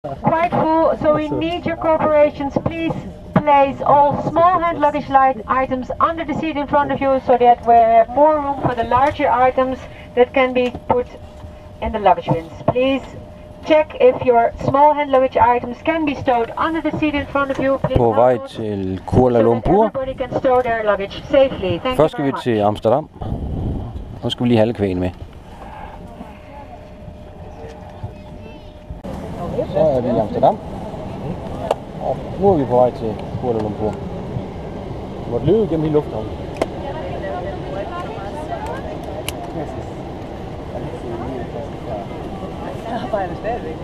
Quite full, so we need your cooperations. Please place all small hand luggage items under the seat in front of you so that we have more room for the larger items that can be put in the luggage bins. Please check if your small hand luggage items can be stowed under the seat in front of you. Please på vej til Kuala Lumpur. Everybody can stow their luggage safely. Thank Først skal you vi very til Amsterdam. Nu skal vi lige have alle kvægen med. Så er vi i Amsterdam. Og nu er vi på vej til Kuala Lumpur. Vi måtte løbe gennem hele lufthavnen. Jeg arbejder stadigvæk.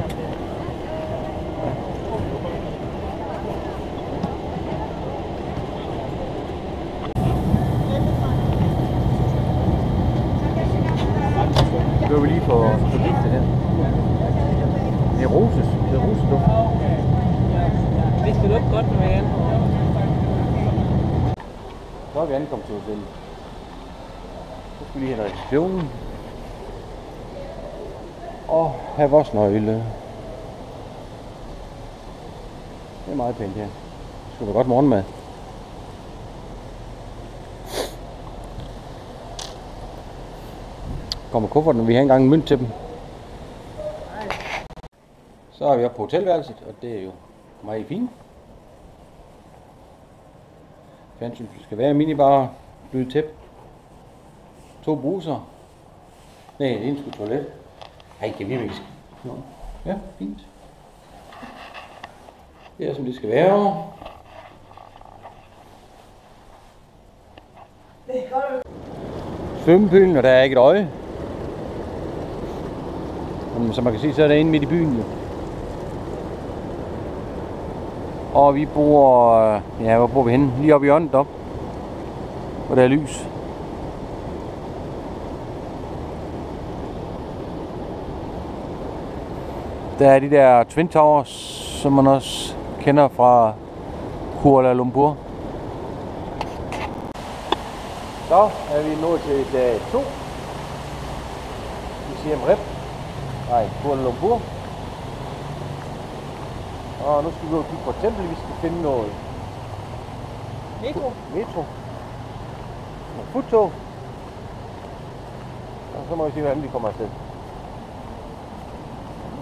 Så går vi lige på det her. Det er roseduft. Det skal lugte godt med igen. Så er vi ankommet til hotellet. Så skal vi lige have receptionen. Og have vores nøgle. Det er meget pænt her. Det skal være godt morgenmad. Kommer kufferten, vi har ikke engang en mønt til dem. Så er vi oppe på hotelværelset, og det er jo meget fint. Fjernsyn skal være minibar, blødt tæppe, 2 bruser. Nej, det er en sgu toilet. Ej, kan vi ikke? Ja, fint. Det er som det skal være. Svømmepølen, og der er ikke et øje. Som man kan se, så er der inde midt i byen. Og vi bor, ja, hvor bor vi henne? Lige oppe i hjørnet op, hvor der er lys. Der er de der Twin Towers, som man også kender fra Kuala Lumpur. Så er vi nået til dag 2. Vi Siem Reap. Nej, Kuala Lumpur. Og nu skal vi gå og kigge på et tempel, vi skal finde noget metro. Noget futtog. Og så må vi se, hvordan vi kommer afsted.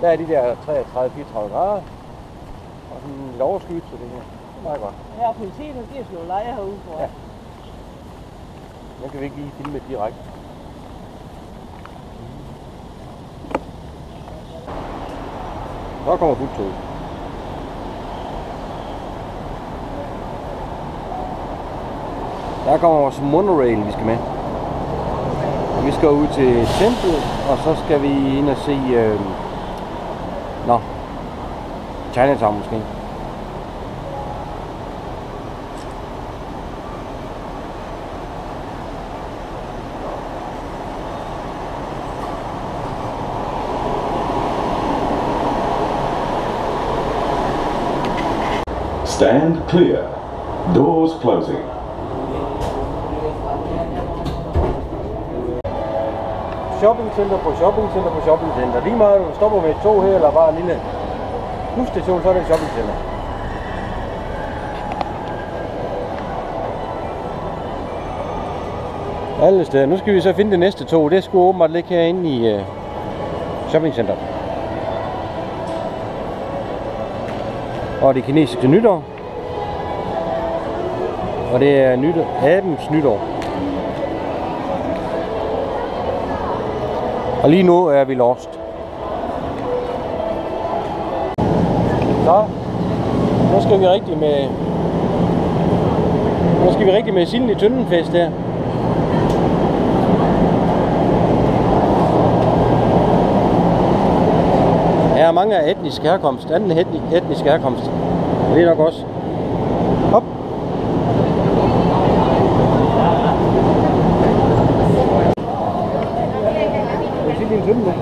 Der er de der 33-34 grader. Og sådan lidt overskyet, så det her. Det er meget godt. Her er politiet, og de har slået leje herude for. Ja. Den kan vi ikke lige filme direkte. Så kommer futtoget. Der kommer vores monorail, vi skal med. Vi skal ud til templet, og så skal vi ind og se Chinatown måske. Stand clear. Doors closing. Shoppingcenter på shoppingcenter på shoppingcenter. Lige meget du stopper med et tog her, eller bare en lille busstation, så er det et shoppingcenter. Alle steder. Nu skal vi så finde det næste tog. Det skulle åbenbart ligge herinde i shoppingcenteret. Og det kinesiske nytår. Og det er abens nytår. Og lige nu er vi lost. Så, nu skal vi rigtig med silden i Tøndenfest her. Her er mange af etnisk herkomst, anden etnisk herkomst. Og det er nok også. Hop! Jeg vil se din tønde nu.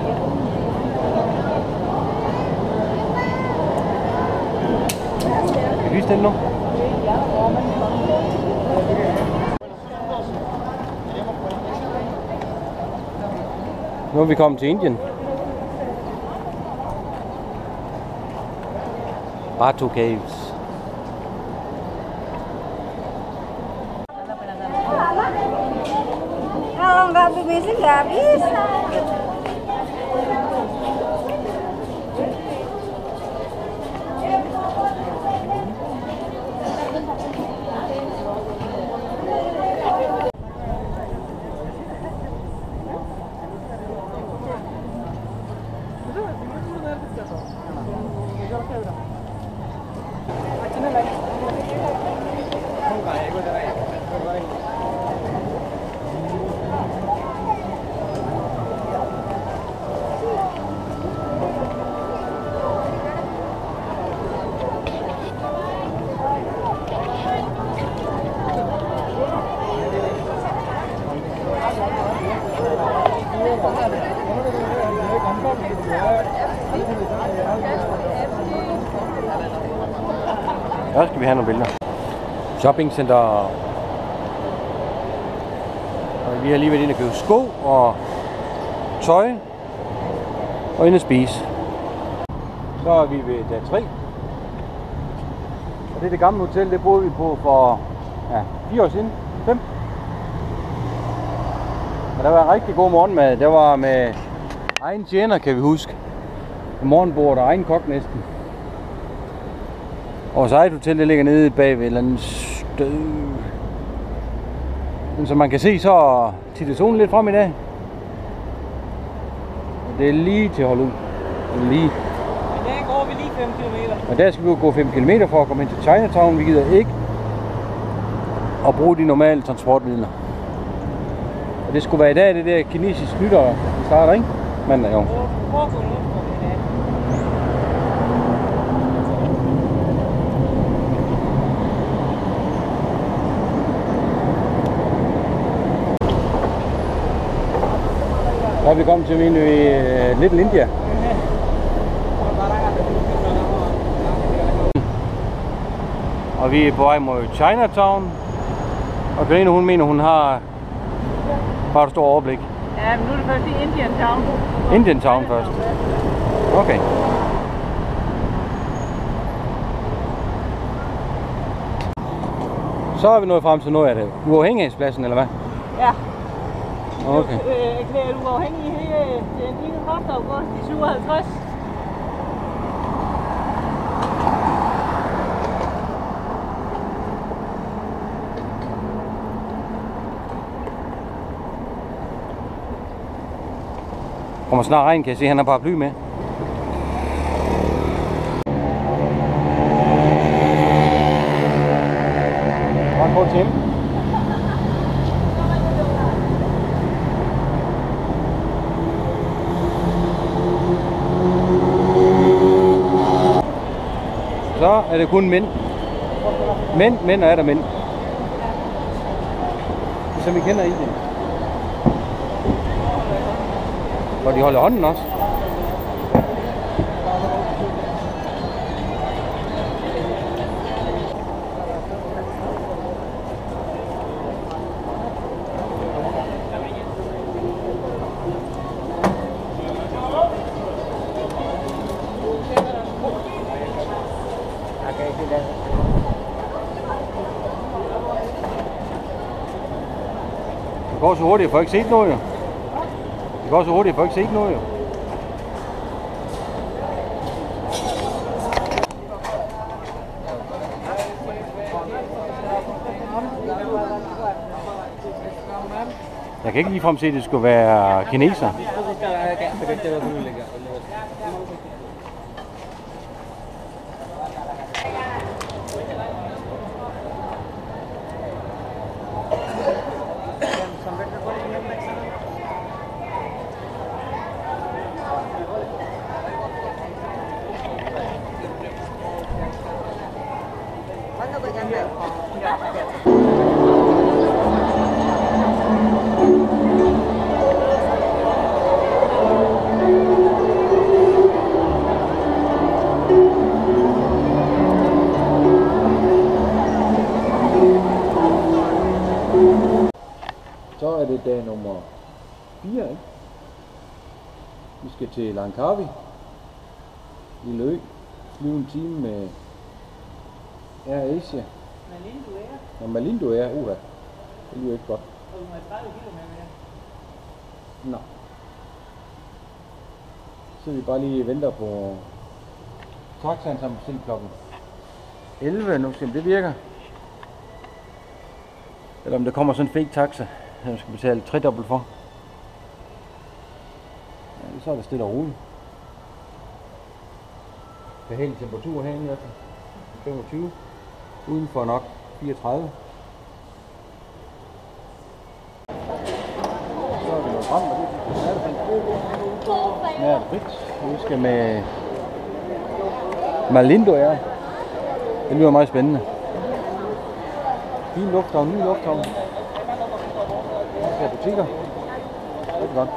Skal vi vise den nu? Nu er vi kommet til Indien. Batu Caves. Kalau nggak berbisik nggak bisa. Ja, skal vi have nogle billeder. Shoppingcenter. Og vi har lige været inde og købe sko og tøj. Og inde og spise. Så er vi ved dag 3. Og det er det gamle hotel, det boede vi på for 4 år siden. 5. Og der var en rigtig god morgenmad. Der var med egen tjener, kan vi huske. Morgenbord og egen kok næsten. Og vores eget hotel, det ligger nede bag ved et eller andet sted. Men som man kan se, så titter solen lidt frem i dag. Det er lige til at holde ud. Lige. I dag går vi lige 5 km. Og der skal vi jo gå 5 km for at komme ind til Chinatown. Vi gider ikke at bruge de normale transportmidler. Og det skulle være i dag, det der kinesisk nytår, vi starter, ikke? Mandag, jo. Der er vi kommet til Little India. Og vi er på vej mod Chinatown. Og Karina, hun mener, hun har bare et stort overblik. Ja, men nu er det først i Indian Town. Indian Town først. Okay. Så er vi nået frem til noget af det. Uafhængighedspladsen, eller hvad? Ja. Okay. Erklæret uafhængighed den 1. august i 57. Kommer snart regn, kan jeg se, han har paraply med. Bare kort til hjem. Så er det kun mænd. Mænd og er der mænd. Som vi kender i det. Hvor de holder hånden også. Det går så hurtigt, at folk ikke set noget jo. Det går så hurtigt, at folk ikke set noget jo. Jeg kan ikke ligefrem se, at det skulle være kineser. Så er det dag nummer 4, ikke? Vi skal til Langkawi, Lille Ø, flyve en time med Ja, Asia. Malindo Air. Nå, Malindo Air, Det lyder ikke godt. Og du må have 30 kilo med mere. Nå. Så vi bare lige venter på taxaen, som til klokken 11. Nu skal det virker. Eller om der kommer sådan en fake taxa, som skal betale 3 for. Ja, så er det stille og roligt. Behagelig temperatur herinde i hvert fald. 25. Udenfor nok 34. Så er vi nået frem, og det er smertefrit. Vi skal med Malindo Air. Det lyder meget spændende. Fin lufthavn, ny lufthavn. Her er butikker. Det er godt.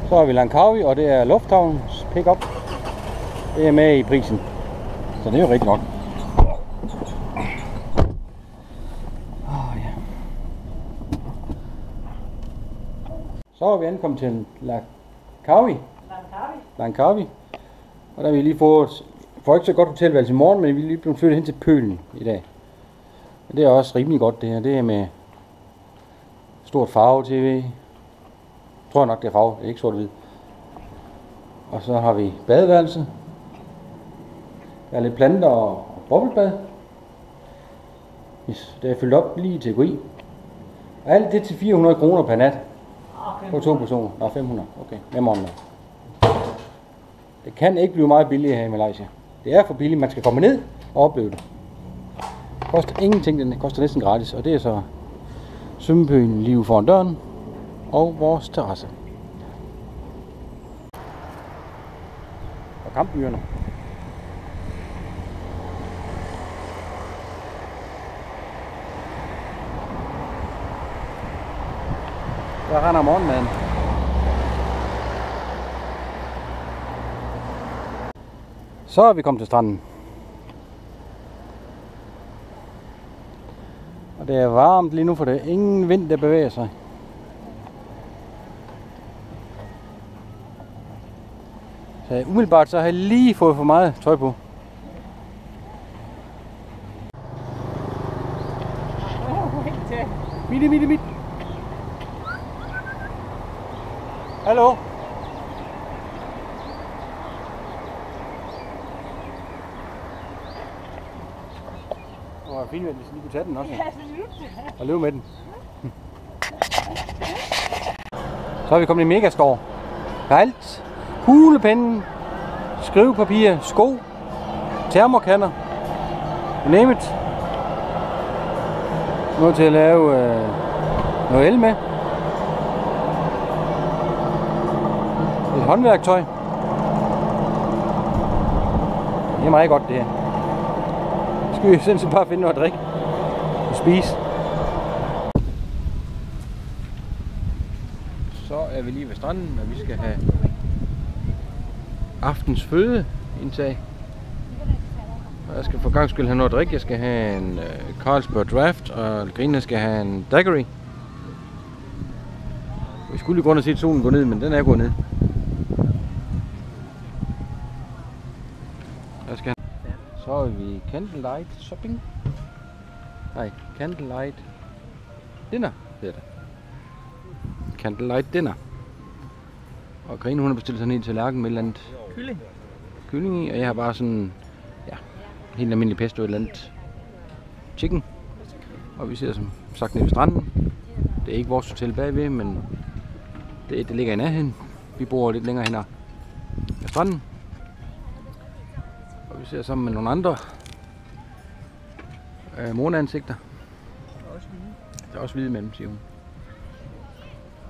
Så har vi Langkawi, og det er lufthavns pick-up. Det er med i prisen. Så det er jo rigtig nok. Ja. Så er vi ankommet til Langkawi. Og der har vi lige fået, for ikke så godt hotelværelse i morgen, men vi er lige blevet flyttet hen til Pølen i dag. Og det er også rimelig godt det her. Det er med stort farve-tv. Jeg tror nok det er farve, det er ikke sort og hvid. Og så har vi badeværelse. Der er lidt planter og boblebad. Yes, det er fyldt op lige til GUI. Og alt det til 400 kroner per nat. På 2 personer. Nå, 500. Okay, med morgenmad. Det kan ikke blive meget billigere her i Malaysia. Det er for billigt, man skal komme ned og opleve det. Det koster ingenting, den koster næsten gratis. Og det er så svømmepølen lige foran døren. Og vores terrasse. Og campbyerne. Der render morgenmaden. Så er vi kommet til stranden. Og det er varmt lige nu, for der er ingen vind, der bevæger sig. Så umiddelbart så har jeg lige fået for meget tøj på. Midt. Hallo? Det var fint, hvis vi lige kunne tage den også. Og løbe med den. Så er vi kommet i Megaskov. Der er alt. Kuglepenne, skrivepapir, sko, termokanner, name it. Noget til at lave noget el med. Et håndværktøj. Det er meget godt det her. Så skal vi sindssygt bare finde noget at drikke og spise. Så er vi lige ved stranden, og vi skal have aftens fødeindtag. Og jeg skal for gang skyld have noget at drikke. Jeg skal have en Carlsberg Draft, og Grine skal have en Daiquiri. Vi skulle lige gå og se solen gå ned, men den er gået ned. Så er vi Candlelight Shopping. Nej, Candlelight Dinner hedder det. Candlelight Dinner. Og Grine, hun har bestilt sådan en tallerken med et eller andet kylling i, og jeg har bare sådan, ja, helt almindelig pesto, et eller andet chicken. Og vi sidder som sagt nede ved stranden. Det er ikke vores hotel bagved, men det ligger i nærheden. Vi bor lidt længere hen ad stranden. Og vi sidder sammen med nogle andre måneansigter. Der er også hvide med dem, siger hun.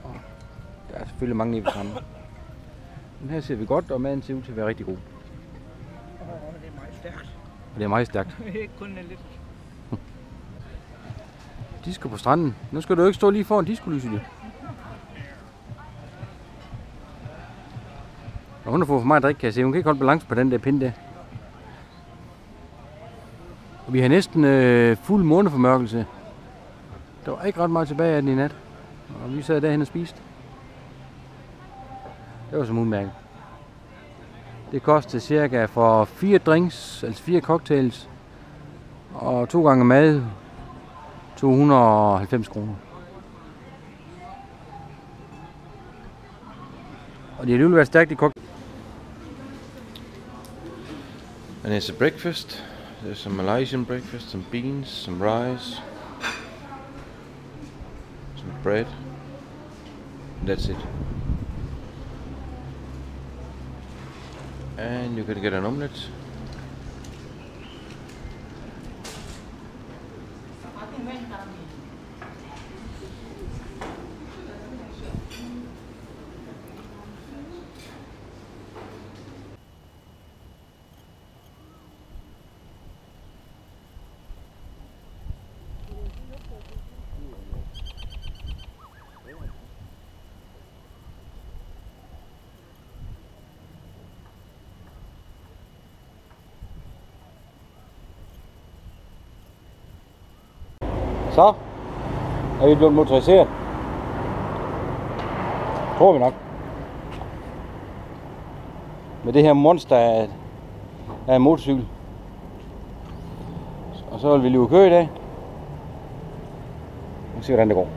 Og der er selvfølgelig mange nede ved stranden. Den her ser vi godt, og maden ser ud til at være rigtig god. Det er meget stærkt. Og det er meget stærkt. Ikke kun lidt. Disco på stranden. Nu skal du jo ikke stå lige foran diskolyset. Og hun har fået for meget at drikke, kan jeg se. Hun kan ikke holde balance på den der pinde der. Og vi har næsten fuld måneformørkelse. Der var ikke ret meget tilbage af den i nat. Og vi sad derhen og spiste. Det var som udmærket. Det kostede cirka for 4 drinks, altså 4 cocktails. Og 2 gange mad. 290 kroner. Og det er alligevel været stærkt i cocktail. And it's a breakfast. There's some Malaysian breakfast, some beans, some rice, some bread. And that's it. And you can get an omelette. Så er vi blevet motoriseret. Tror vi nok. Med det her monster af en motorcykel. Og så vil vi lige køre i dag. Og se hvordan det går.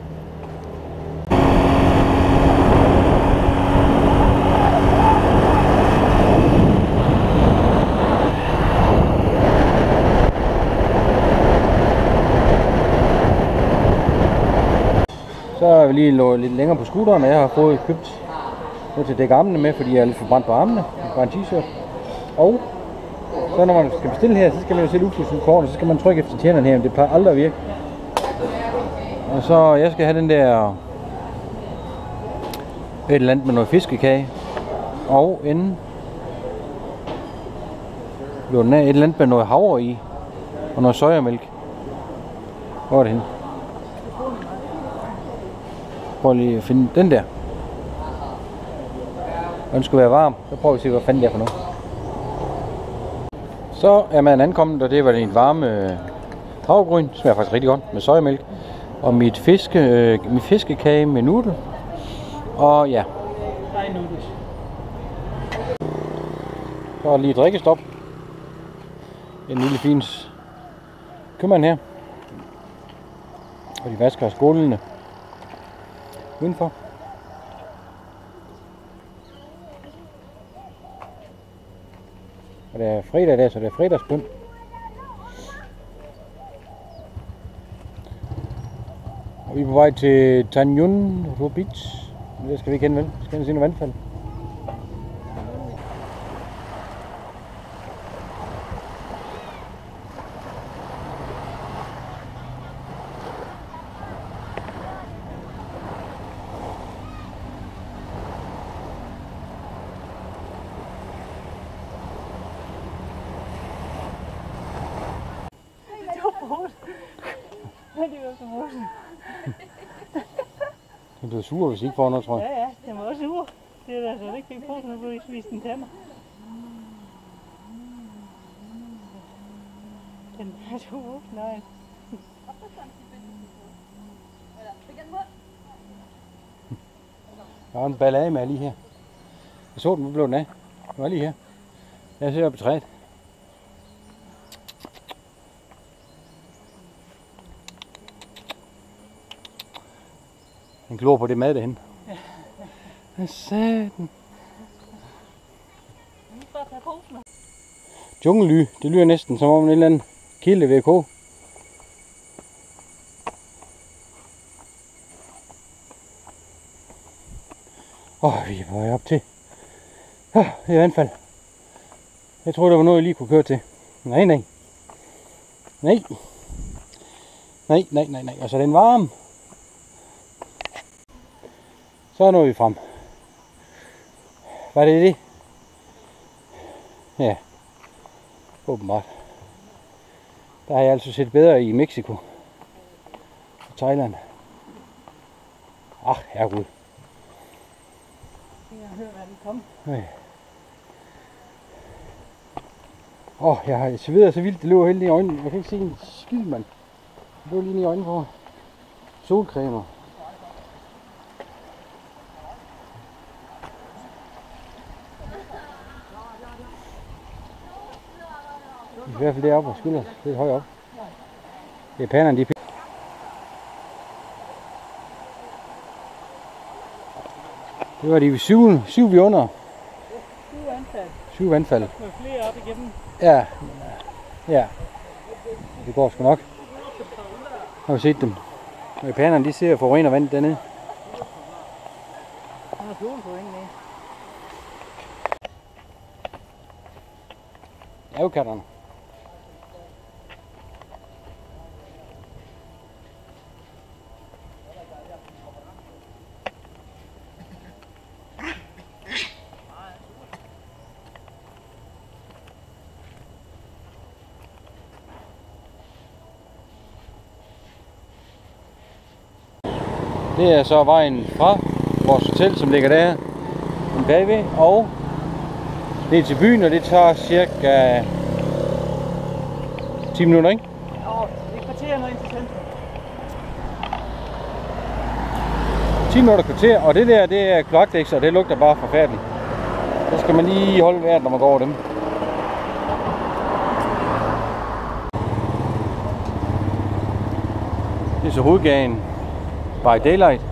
Så er vi lige lidt længere på scooteren, og jeg har fået købt noget til at dække armene med, fordi jeg er lidt for brændt på armene. Bare en t-shirt. Og så når man skal bestille her, så skal man jo sætte udflugtsvilkårene, og så skal man trykke efter tjeneren her, men det plejer aldrig at virke. Og så jeg skal have den der et eller andet med noget fiskekage. Og inden jo, den er et eller andet med noget havre i, og noget sojamælk. Hvor er det henne? Prøv lige at finde den der. Og den skulle være varm. Så prøver vi at se, hvad fanden det er for noget. Så er man ankommet, og det var en varme havregryn. Smager faktisk rigtig godt med sojamælk. Og mit fiskekage med nudel. Og ja. Så er lige et drikkestop. En lille fin købmand her. Og de vasker skålene udenfor. Og det er fredag der, så det er fredagspynt. Og vi er på vej til Tanjung Beach. Det skal vi ikke hen, vel? Vi skal hen og se noget vandfald. Det var så morsomt. Den bliver sur, hvis I ikke får noget, tror jeg. Ja, den var også sur. Det er der så ikke fik på, når du viste den til mig. Den er sur, nej. Der var en ballade med lige her. Jeg så den, hvor blev den af. Den var lige her. Jeg ser oppe i træet. Den glor på det mad derhen. Ja. Hvad sagde den? Nu skal jeg tage posen. Djungely, det lyder næsten som om en eller anden kilde ved at koge. Vi er på vej op til. Det er vandfald. Jeg troede, der var noget, jeg lige kunne køre til. Nej. Nej. Og så er den varm. Så er vi frem. Var det det? Ja, åbenbart. Der har jeg altså set bedre i Mexico og Thailand. Herregud. Jeg hører, hvad den kom. Jeg har serveret så vildt, det løber helt i øjnene. Jeg kan ikke se en skid, mand. Det løber lige i øjnene på. Solcremer. I hvert fald deroppe og skylder lidt højere op. Japanerne, de det var de 7 vi under. 7 vandfald. Med flere op igennem. Ja. Det går sgu nok. Har vi set dem. Og japanerne, de ser forurener vand dernede. Han har floden på ingen af. Avocadoerne. Det er så vejen fra vores hotel, som ligger der bagved, og det er til byen, og det tager cirka 10 minutter, ikke? Det er kvarter nu ind til centrum. 10 minutter kvarter, og det der, det er kloakdæks, og det lugter bare forfærdeligt. Så skal man lige holde vejret, når man går over dem. Det er så hovedgaden by Daylight.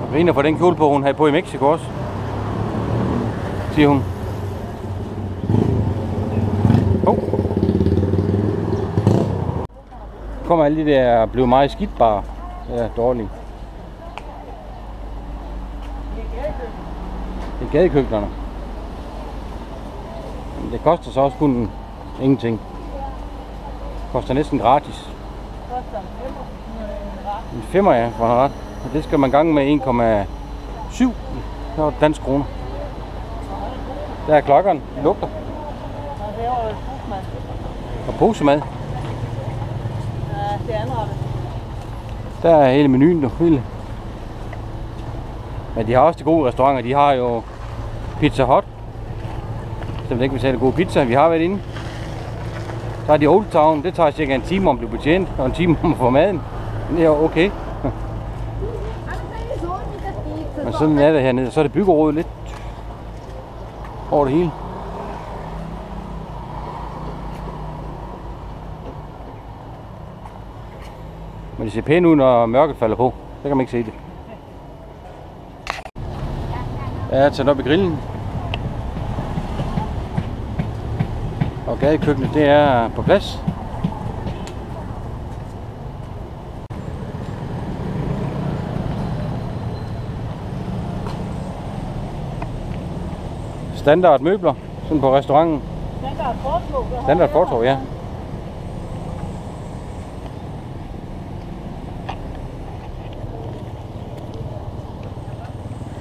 Og griner for den kjole på, hun havde på i Mexico også, siger hun. Kommer alle de der blev meget skidtbare. Ja, dårlige. Det er gadekøkkenerne. Men det koster så også kun ingenting. Det koster næsten gratis. En femmer, ja, for ret. Og det skal man gange med 1,7 dansk kroner. Der er klokkeren. Det lugter. Og posemad. Det er anrettet. Der er hele menuen nu. Men de har også de gode restauranter. De har jo Pizza Hut. Hvis ikke vil have gode pizza. Vi har været inde. Så har de Old Town. Det tager cirka en time om at blive betjent. Og en time om at få maden. Men det er okay. Men sådan er det hernede. Så er det byggerådet lidt over det hele. Men det ser pænt ud, når mørket falder på. Så kan man ikke se det. Jeg er taget op i grillen. Og gadekøkkenet, det er på plads. Standard møbler, sådan på restauranten. Standard fortog. Standard fortog, ja.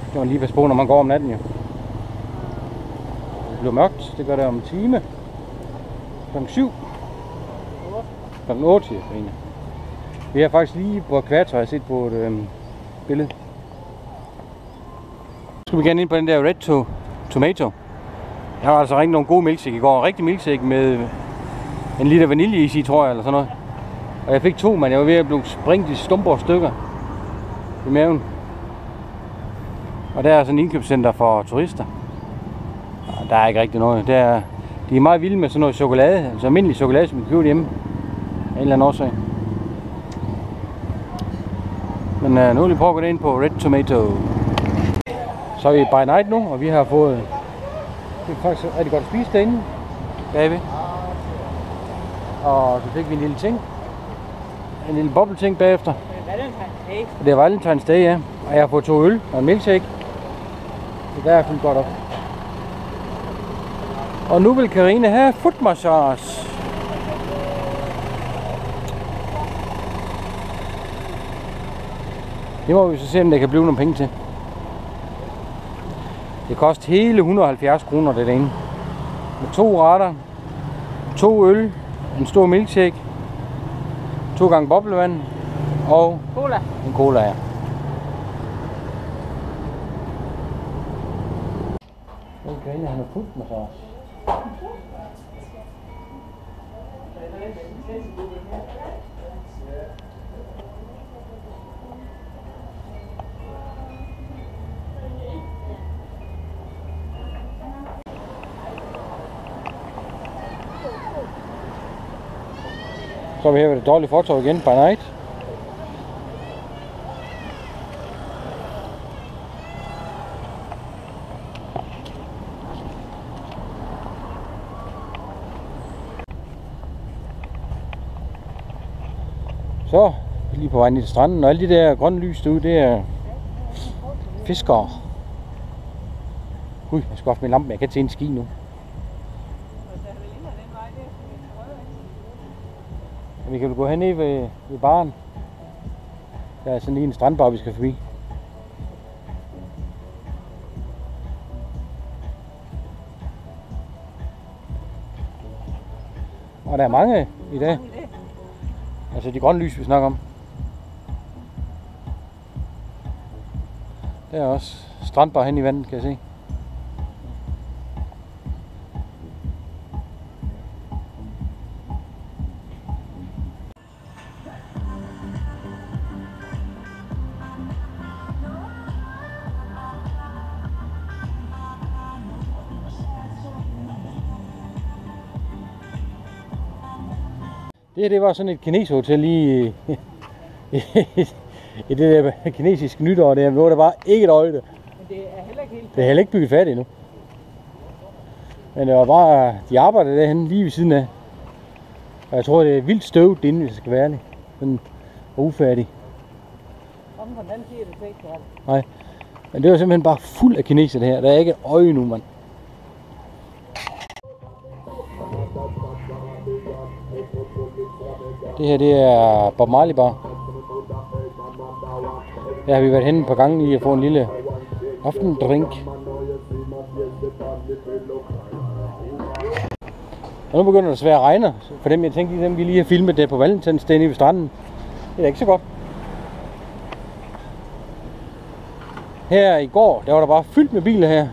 Det må man lige passe på, når man går om natten, jo. Det bliver mørkt, det gør det om en time. Klokken 7. Klokken 8, siger jeg. Vi har faktisk lige på Quattro, har jeg set på et billede. Så skal vi gerne ind på den der Red Tomato. Jeg har altså rigtig nogle gode milkshake i går. En rigtig milkshake med en liter vaniljeis i, tror jeg, eller sådan noget. Og jeg fik 2, men jeg var ved at blive sprængt i stumper stykker i maven. Og der er sådan en indkøbscenter for turister. Og der er ikke rigtig noget. De er meget vilde med sådan noget chokolade, altså almindelig chokolade, som vi køber hjemme. Af en eller anden årsag. Men nu vil vi prøve at gå ind på Red Tomato. Så er vi by night nu, og vi har fået... Det er faktisk rigtig godt at spise derinde. Bagved. Og så fik vi en lille ting. En lille boble-ting bagefter. Det er Valentine's Day, ja. Og jeg har fået 2 øl og en milkshake. Så der er fyldt godt op. Og nu vil Karina have footmassage. Det må vi så se, om der kan blive nogle penge til. Det koster hele 170 kroner det ene. Med 2 retter, 2 øl, en stor milkshake, 2 gange boblevand og Cola. en cola, ja. Okay, han har fuldt massage. Så er vi her ved det dårlige fortov igen, by night. Så lige på vej ned til stranden, og alle de der grønne lys derude, det er fiskere. Gud, jeg skal have min lampe, men jeg kan ikke se en ski nu. Vi kan jo gå herned ved baren. Der er sådan lige en strandbar, vi skal forbi. Og der er mange i dag. Altså de grønne lys, vi snakker om. Der er også strandbar hen i vandet, kan jeg se. Det var sådan et kineserhotel i det der kinesiske nytår der, hvor der var ikke et øje. Men det er heller ikke helt. Det er heller ikke bygget færdigt endnu. Men det var bare, de arbejdede derhenne lige ved siden af. Og jeg tror, det er vildt støvet inde, hvis det skal være ærlig. Sådan ufærdig. Om på den anden side er det ikke færdigt. Nej, men det var simpelthen bare fuld af kineser det her. Der er ikke et øje nu, mand. Det her, det er Bob Marley bar. Der har vi været henne et par gange i at få en lille aftendrink. Og nu begynder det desværre at regne. For dem, jeg tænkte, dem vi lige har filmet der på Valentinsdag nede ved stranden. Det er da ikke så godt. Her i går, der var der bare fyldt med biler her.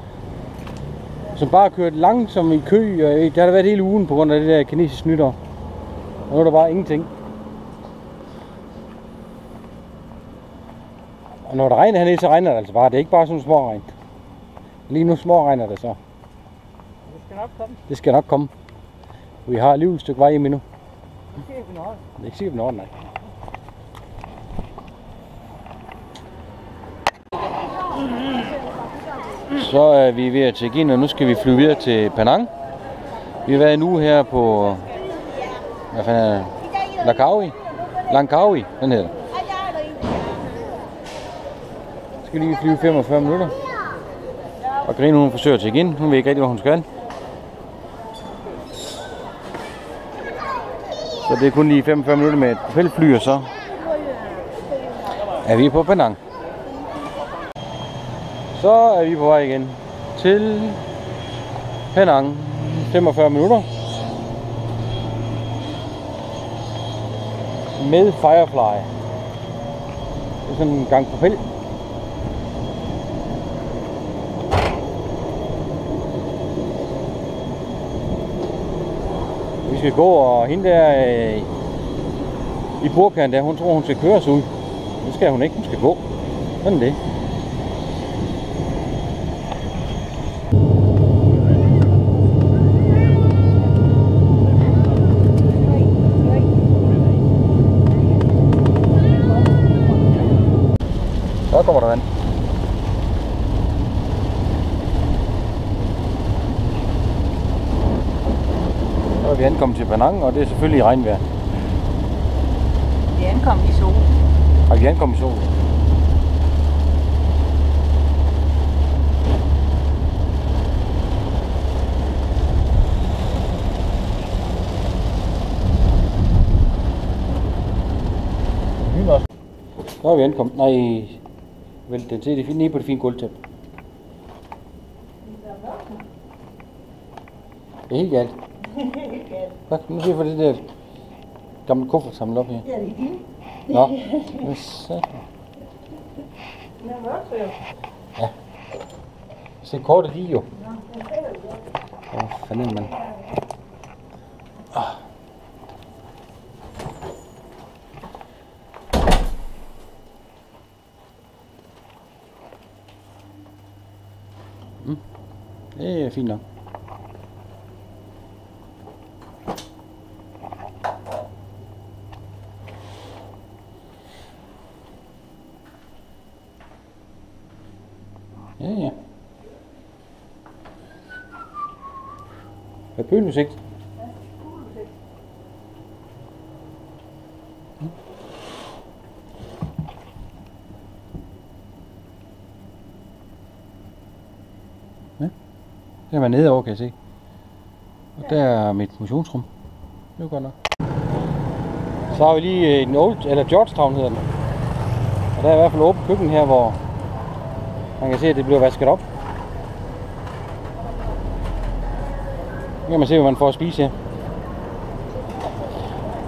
Som bare kørte langsomt i kø. Og det har der været hele ugen på grund af det der kinesiske nytår. Og nu er der bare ingenting. Og når det regner hernede, så regner det altså bare. Det er ikke bare sådan små regn. Lige nu små regner det så. Det skal nok komme. Det skal nok komme. Vi har alligevel et stykke vej hjem endnu. Det er ikke noget. Det er ikke sikkert, hvornår, nej. Så er vi ved at tjekke ind, og nu skal vi flyve videre til Penang. Vi har været en uge her på... Hvad fanden er det? Langkawi, den hedder. Skal lige flyve 45 minutter. Og Grine, hun forsøger at tjekke ind. Hun ved ikke rigtig, hvad hun skal. Så det er kun lige 45 minutter med et propelfly, og så er vi på Penang. Så er vi på vej igen til Penang. 45 minutter. Med Firefly. Det er sådan en gang propel. Vi skal gå, og hende der i burkaen der, hun tror hun skal køres ud. Det skal hun ikke, hun skal gå. Sådan det. Så kommer der vand. Så er vi ankommet til Penang, og det er selvfølgelig regnvejr. Vi ankom i sol. Og vi ankommet i sol. Så er vi ankommet. Nej, vel, den ser det fint nede på det fine gulvtæppe. Det er helt galt. Hvad? Nu ser jeg for det der gamle kuffert samlet op her. Ja, det er din. Nå, hvad så? Den er mørkt, jo. Ja. Se kortet lige jo. Åh, fanden mand. Det er fint nok. Ja. Hvad pøleudsigt? Ja. Der er man nede over, kan jeg se. Og der er mit motionsrum. Det er godt nok. Så har vi lige en eller Georgetown hedder den. Og der er i hvert fald åbent køkken her, hvor man kan se, at det bliver vasket op. Nu kan man se, hvad man får at spise her.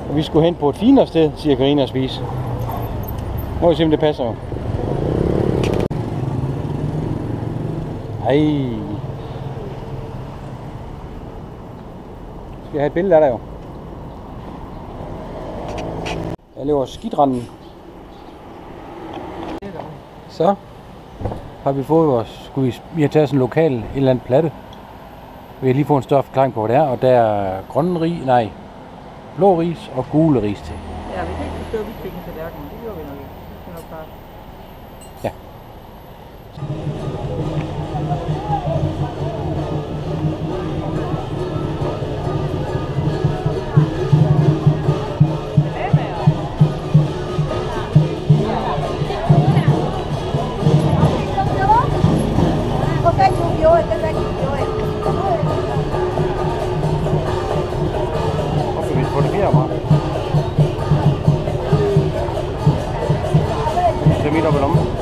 Og vi skulle hen på et finere sted, siger Karina, at spise. Må vi se, om det passer jo. Ej. Skal jeg have et billede af dig jo? Jeg laver skidranden. Så har vi fået vores, vi har taget sådan en lokal et eller andet platte. Vi har lige fået en større forklaring på, hvad det er, og der er blå ris og gule ris til. Ja, vi kan ikke forstå, at vi fik en tallerken. Det gjorde vi nok ikke. Det er nok klart. Ja. Hvorfor vi fotograferer mig? Det er midt op i lommen.